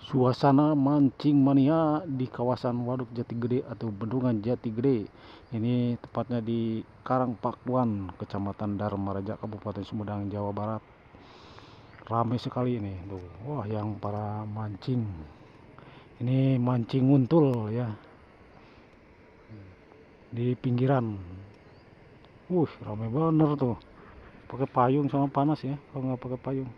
Suasana mancing mania di kawasan Waduk Jati Gede atau Bendungan Jati Gede. Ini tepatnya di Karangpakuan, Kecamatan Dharmaraja, Kabupaten Sumedang, Jawa Barat. Ramai sekali ini. Tuh, wah, yang para mancing. Ini mancing nguntul ya. Di pinggiran. Ramai bener tuh. Pakai payung sama panas ya, kalau nggak pakai payung.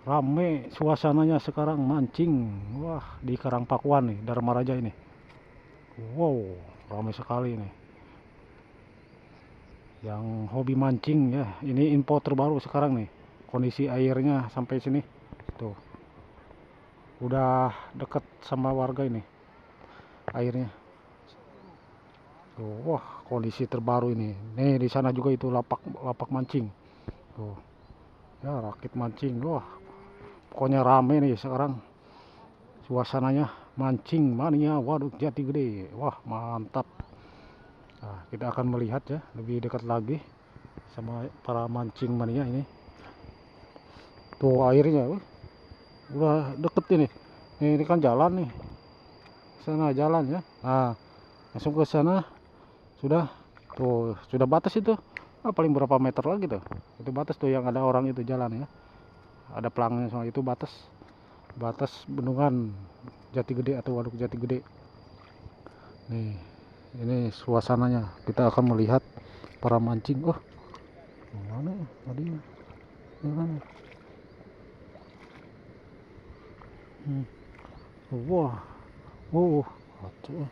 Rame suasananya sekarang mancing. Wah, di Karangpakuan nih, Dharmaraja ini. Wow, ramai sekali nih. Yang hobi mancing ya, ini info terbaru sekarang nih. Kondisi airnya sampai sini. Tuh. Udah deket sama warga ini airnya. Tuh, wah, kondisi terbaru ini. Nih, di sana juga itu lapak mancing. Tuh. Ya, rakit mancing. Wah, pokoknya rame nih sekarang. Suasananya mancing mania Waduk Jati Gede. Wah, mantap. Nah, kita akan melihat ya lebih dekat lagi sama para mancing mania ini. Tuh airnya, udah deket ini. Ini kan jalan nih. Sana jalan ya. Nah, langsung ke sana sudah. Tuh, sudah batas itu. Paling berapa meter lagi tuh. Itu batas tuh yang ada orang itu jalan ya. Ada pelangnya soal itu batas. Batas Bendungan Jati Gede atau Waduk Jati Gede. Nih, ini suasananya. Kita akan melihat para mancing. Mana ya tadi? Mana? Wah, atuh.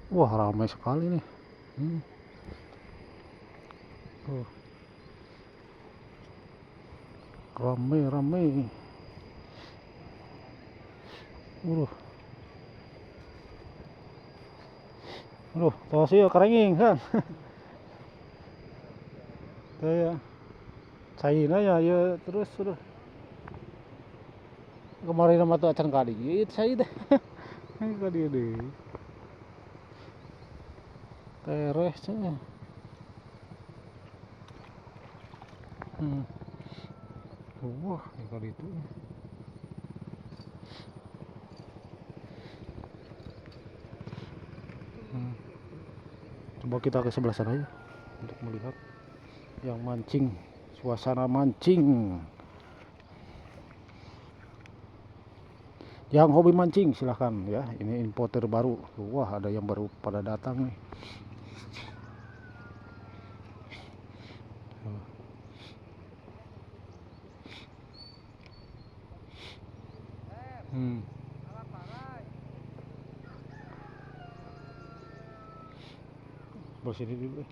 Wah, ramai sekali nih. Ramai. Tahu sih ya kerenging kan. Kayak China ya terus sudah. Kemarin nama tuh acan kali itu saya deh. Kali deh. Teres ya. Wah, kali itu. Coba kita ke sebelah sana aja untuk melihat yang mancing, suasana mancing. Yang hobi mancing silahkan ya, ini info terbaru. Wah, ada yang baru pada datang nih. Sini dulu.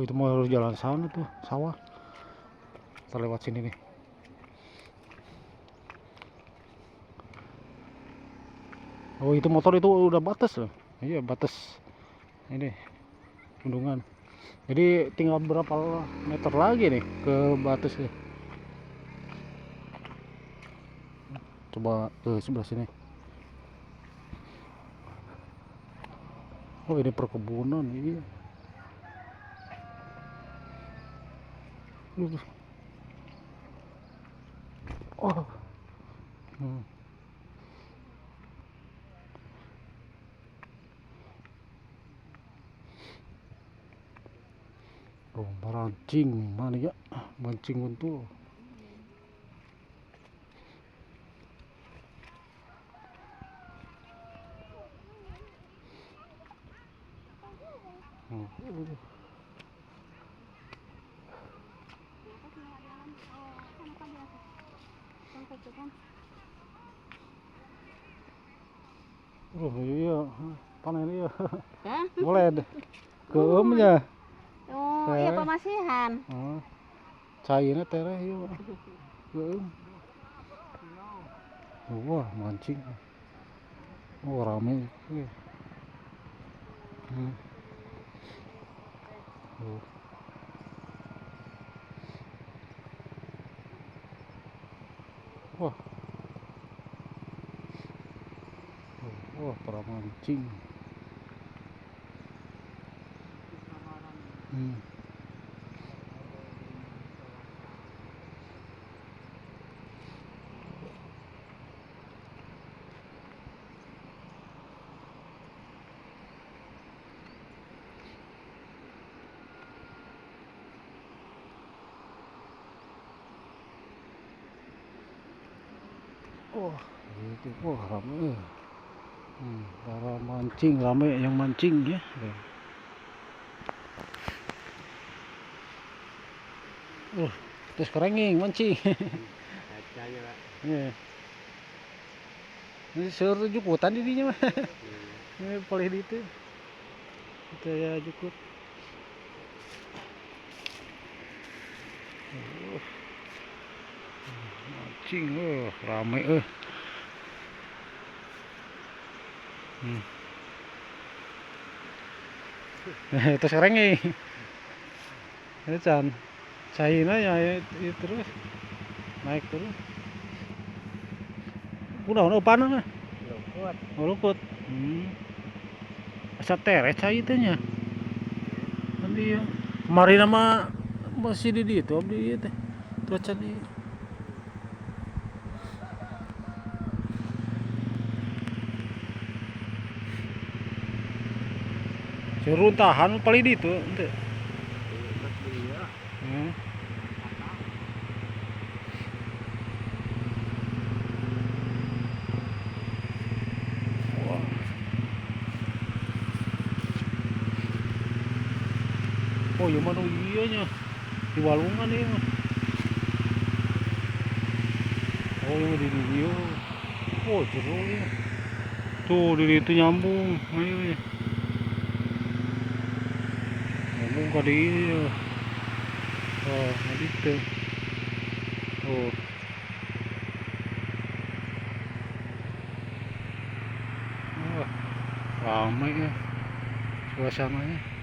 Itu mau harus jalan sana tuh, sawah. Kita lewat sini nih. Itu motor itu udah batas loh. Iya, batas ini bendungan. Jadi tinggal berapa meter lagi nih ke batas nih. Coba ke sebelah sini. Ini perkebunan ini. Mancing mana ya? Mancing untuk. Iya, panen iya. Boleh deh. Keemnya. Iya pemasihan. Cairnya tereh iya. Wah, mancing. Rame. Wah, wah, para mancing. Hmm. Wah, itu wah rame. Para mancing rame yang mancing ya. Terus kerenging mancing. Kacanya Pak. Iya. Ini seru jukutan didinya mah. Ini paling di itu. Kita ya jukut. Mancing rame Terus kerenging. Ini can. China ya itu terus naik terus. Udah panas mah. Luput. Luput. Asa teret cai teh nya. Nanti ya. Kemarin nama masih di itu abdi teh. Terus cadi. Seruntahan paling di itu ente. Oh, yang mana iya nya di Walungan ya mah. Oh, yang di dia. Oh, jero ya. Tuh di itu nyambung. Ayo ya. Nyambung ke dia. Oh, gitu. Oh. Wah, ramai ya suasananya.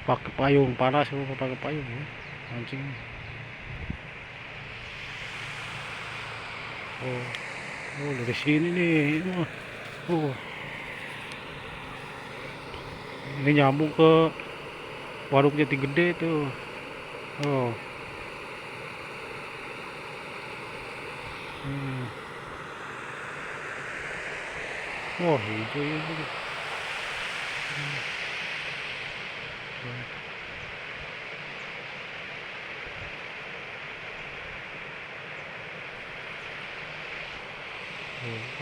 Pakai payung panas, pakai payung ya. Mancing. Oh, dari sini nih. Ini nyambung ke warung Jati Gede tuh. Oh. Wah, hijau ya.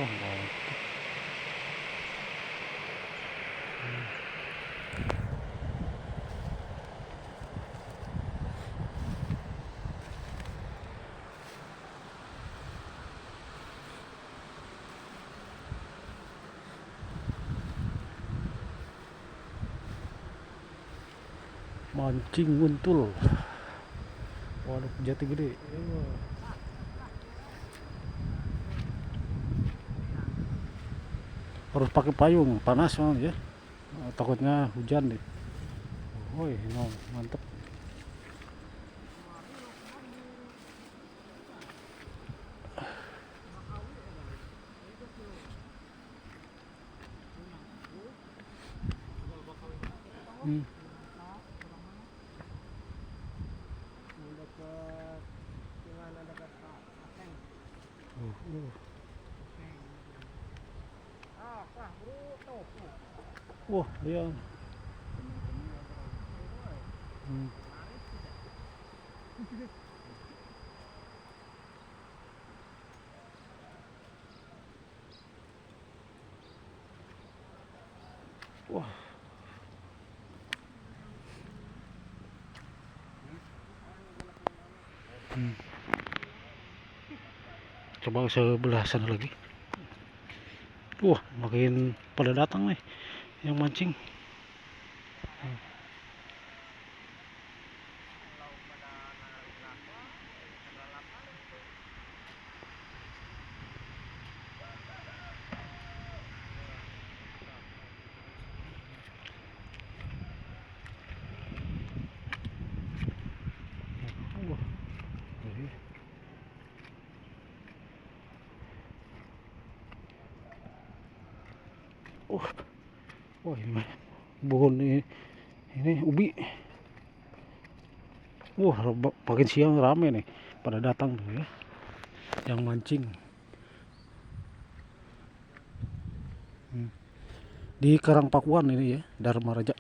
Oh, mantap. Mancing untul. Waduh, Jati Gede. Harus pakai payung, panas ya. Takutnya hujan deh. Woi, mantep. Wah, iya. Wah. Coba sebelah sana lagi. Wah, makin pada datang nih yang mancing. Wah ini mah pohon ini ubi. Wah makin siang rame nih pada datang tuh ya, yang mancing. Di Karangpakuan ini ya, Dharma Raja.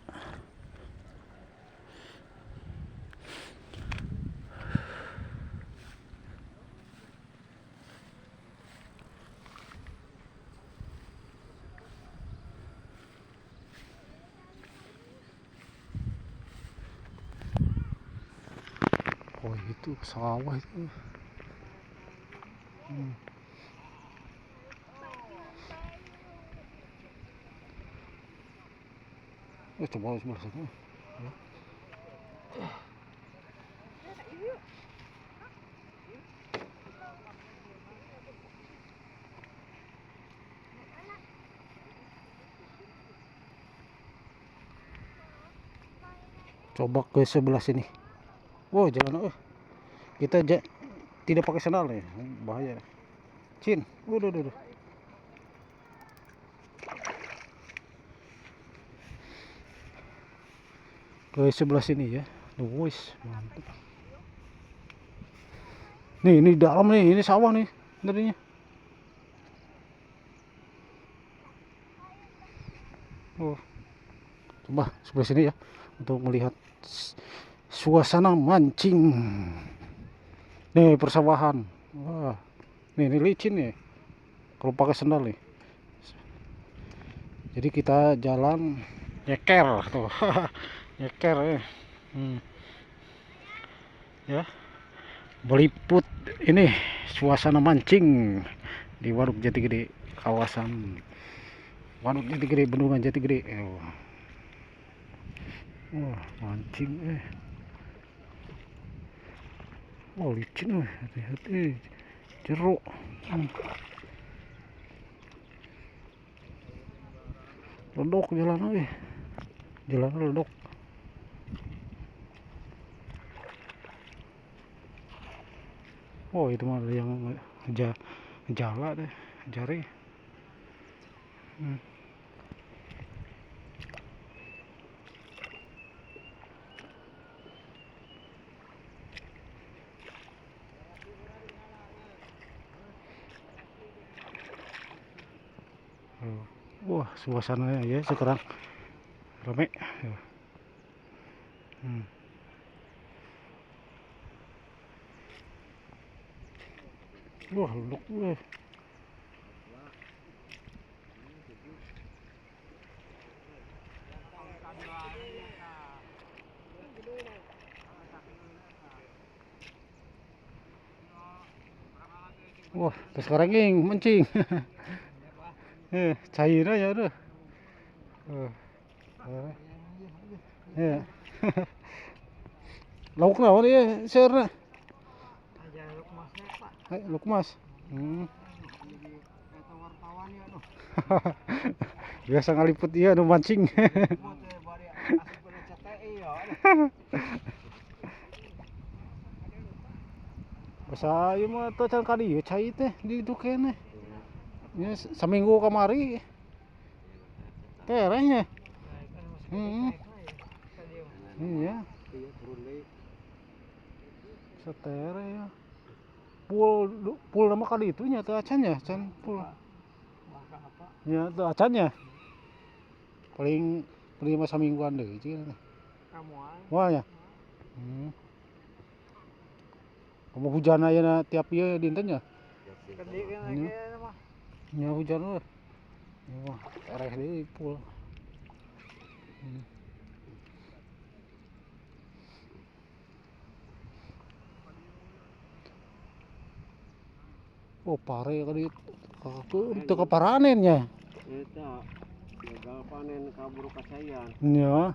Oh itu sawah itu. Coba sebelah sana. Coba ke sebelah sini. Wow jalan kita tidak pakai sandal nih, bahaya. Cin, udah. Ke sebelah sini ya. Wis, mantap. Nih, ini dalam nih, ini sawah nih, tadinya. Oh, coba sebelah sini ya, untuk melihat suasana mancing. Nih persawahan. Wah, ini licin nih. Kalau pakai sandal nih. Jadi kita jalan nyeker tuh, nyeker ya. Ya, meliput ini suasana mancing di Waduk Jati Gede, kawasan Waduk Jati Gede, Bendungan Jati Gede. Wah, mancing oh licin hati-hati jeruk. Ledok jalan jalan ledok. Oh itu mah yang jala deh jari. Wah suasananya ya sekarang rame. Wah ledok wah terus sekarang mancing. Cair aja udah. Ya. Lauk naon ya share Aja lukmasnya Pak. Lukmas. Kata wartawan ya tuh. Biasa ngaliput dia anu mancing. Basa ieu mah teu can ka dieu cai teh di ditu keneh. Ya saminggu kamari. Terehnya. Iya. Setere ya. Pul nama kali itu nya teu acan ya, can pul. Ya teu acan ya. Paling masa mingguan deui cenah. Wah ya. Kamu hujan aja tiap ieu dinten ya? Ya hujan euy. Wah, tereh deui pul. Oh pare kali teu kaparanen nya. Eta gagal panen kabur kasayan. Nya.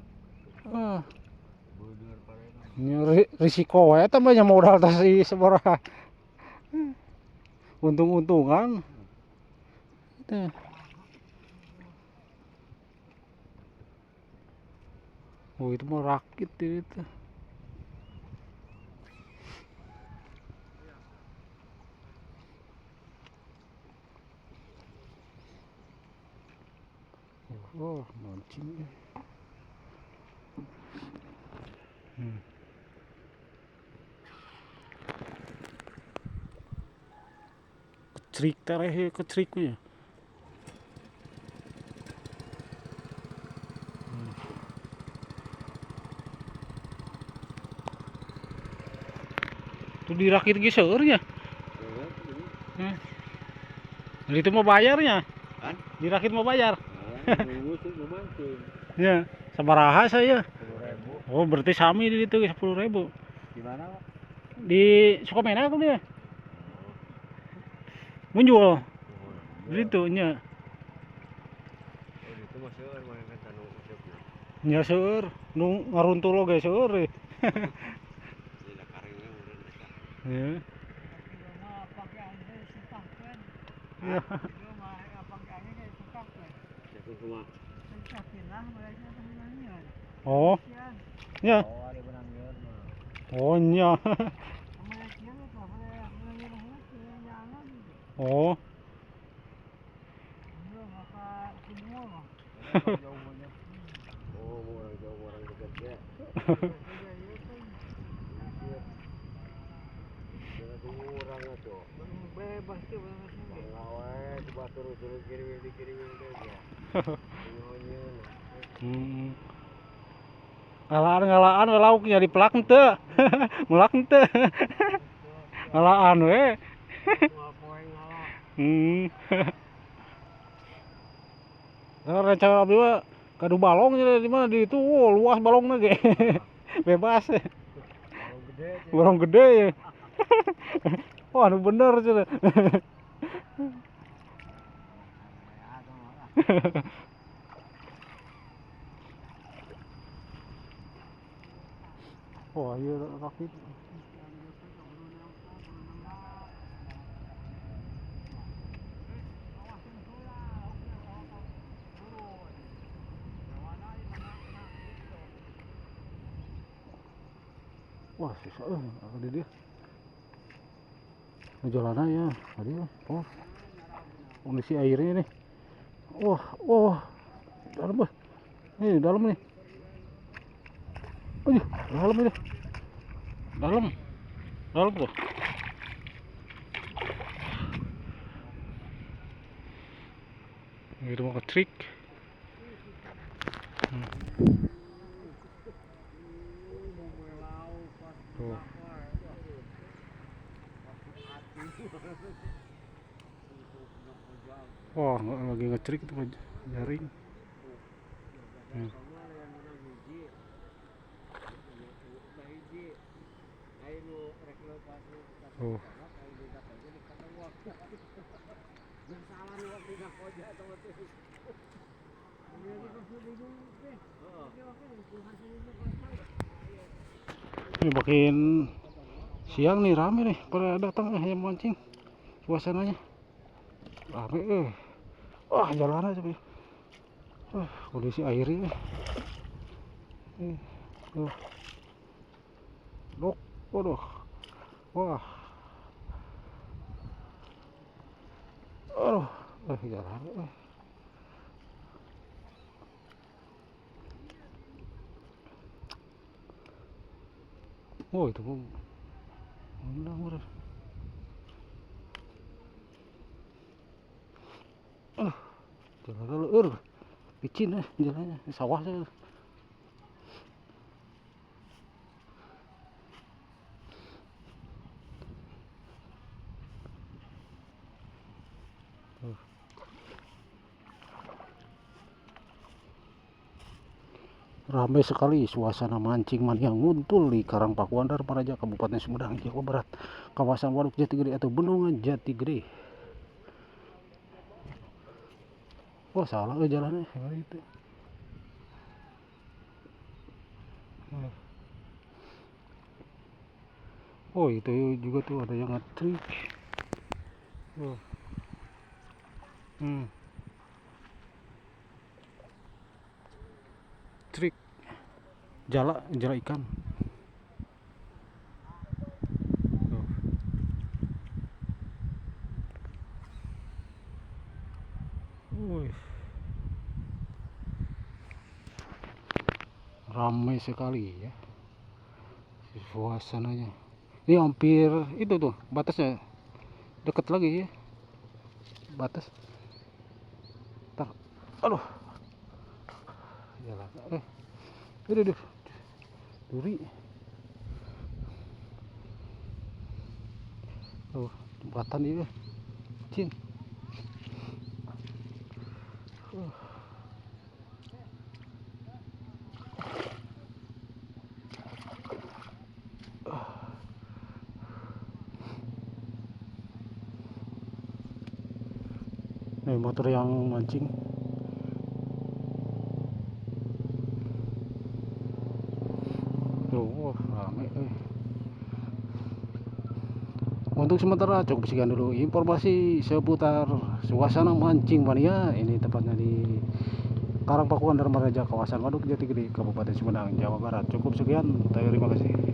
Nya risiko wae teh mah modal teh si sabaraha. Untung-untungan. Teh. Oh itu mah rakit itu. Oh, mancing. Hmm. Kecrik tereh kecriknya. Itu dirakit ge seurnya. Hmm. Jadi itu mau bayarnya. Hah? Dirakit mau bayar. Ngusik memancing. Ya, sabaraha saya. 10.000. Oh, berarti sami di itu 10.000. Di mana, Pak? Di Sukamena tuh dia. Muncul. Di itu nya. Oh, itu mah seueur mah kan tanu usupna. Nya seur, nu ngaruntul oge seur. Ini karingnya urang eta. Ya. Ya. Siapa cuma Oh, nya. oh ada benangkeun mah. Oh, nya. Oh. Oh, mau orang jauh orang dekat ya. Jangan orang atuh. Bebas tuh bebas. Ngawe coba terus dikirimin deh ya. Nyonya. Hmm. Ngalaan we lauknya dipelak henteu. Melak henteu. Ngalaan we. Ngapoe ngalah. Hmm. Nah, rencana abdi mah kadu balong nya di mana di itu luas balongna ge. Bebas. Kalau gede aja. Balong gede ya. Wah, anu bener cenah. Wah, iya rakit. Wah, susah ada dia. Jalanan ya, tadi ya. Oh, kondisi airnya nih. Wah, wah, dalam bah. Nih, dalam nih. Aduh, dalam ini. Dalam. Dalam tuh. Itu mau ke trik. Tuh. Wah, lagi ngetrik itu jaring. Oh. Ini makin siang nih rame nih pada datang yang mancing. Suasananya rame wah jalan aja nih. Kondisi airnya tuh. Dok, waduh. Wah. Aduh, jalan. Oh, itu mau murah. Jalan dulu, licin jalannya, sawah saja. Ramai sekali suasana mancing yang nguntul di Karangpakuan dan Paraja, Kabupaten Sumedang, Jawa Barat, kawasan Waduk Jati Gede atau Bendungan Jati Gede. Wah, salah jalannya itu. Oh, itu juga tuh ada yang ngetrik. Oh. Trik jala ikan. Wih. sekali ya suasananya. Ini hampir itu tuh batasnya, deket lagi ya batas. Tar, aduh, yalah, aduh, duri. Jembatan ini, cing. Nih motor yang mancing. Tuh, wah, rame. Untuk sementara cukup sekian dulu informasi seputar suasana mancing mania. Ini tepatnya di Karangpakuan Dharma Raja, kawasan Waduk Jati Gede, Kabupaten Sumedang, Jawa Barat. Cukup sekian, terima kasih.